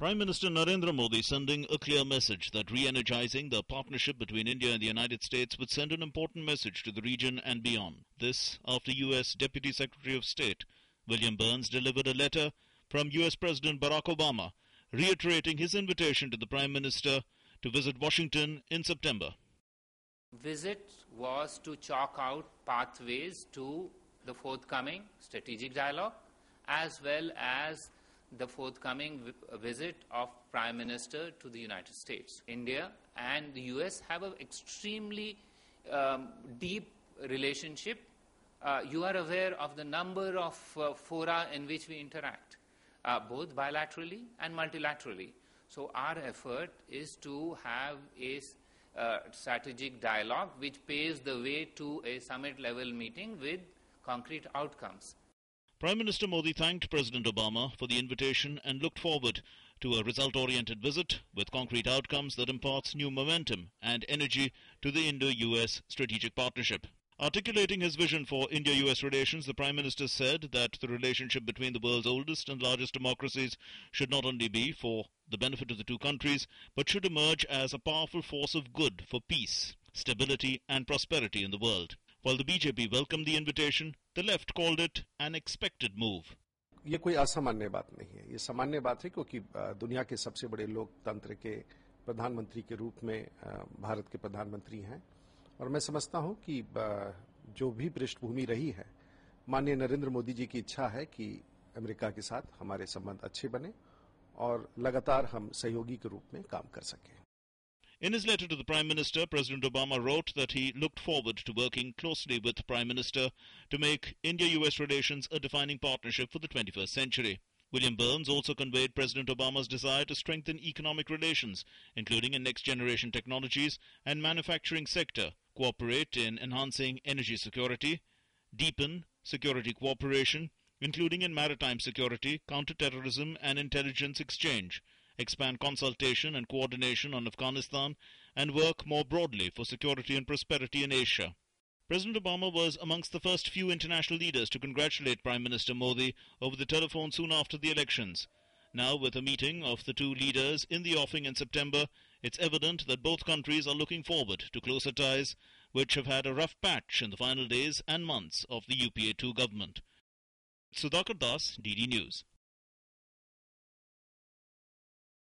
Prime Minister Narendra Modi sending a clear message that re-energizing the partnership between India and the United States would send an important message to the region and beyond. This after US Deputy Secretary of State William Burns delivered a letter from US President Barack Obama reiterating his invitation to the Prime Minister to visit Washington in September. Visit was to chalk out pathways to the forthcoming strategic dialogue as well as the forthcoming visit of Prime Minister to the United States. India and the US have an extremely deep relationship. You are aware of the number of fora in which we interact, both bilaterally and multilaterally. So our effort is to have a strategic dialogue which paves the way to a summit-level meeting with concrete outcomes. Prime Minister Modi thanked President Obama for the invitation and looked forward to a result-oriented visit with concrete outcomes that imparts new momentum and energy to the Indo-US strategic partnership. Articulating his vision for India-US relations, the Prime Minister said that the relationship between the world's oldest and largest democracies should not only be for the benefit of the two countries, but should emerge as a powerful force of good for peace, stability and prosperity in the world. While the BJP welcomed the invitation, the left called it an expected move. ये कोई असामान्य बात नहीं है, ये सामान्य बात है क्योंकि दुनिया के सबसे बड़े लोकतंत्र के प्रधानमंत्री के रूप में भारत के प्रधानमंत्री हैं और मैं समझता हूं कि जो भी पृष्ठभूमि रही है, माननीय नरेंद्र मोदी जी की इच्छा है कि अमेरिका के साथ हमारे संबंध अच्छे बने और लगातार हम सहयोगी के रूप में काम कर सकें. In his letter to the Prime Minister, President Obama wrote that he looked forward to working closely with the Prime Minister to make India-US relations a defining partnership for the 21st century. William Burns also conveyed President Obama's desire to strengthen economic relations, including in next-generation technologies and manufacturing sector, cooperate in enhancing energy security, deepen security cooperation, including in maritime security, counter-terrorism and intelligence exchange, expand consultation and coordination on Afghanistan, and work more broadly for security and prosperity in Asia. President Obama was amongst the first few international leaders to congratulate Prime Minister Modi over the telephone soon after the elections. Now, with a meeting of the two leaders in the offing in September, it's evident that both countries are looking forward to closer ties, which have had a rough patch in the final days and months of the UPA 2 government. Sudhakar Das, DD News.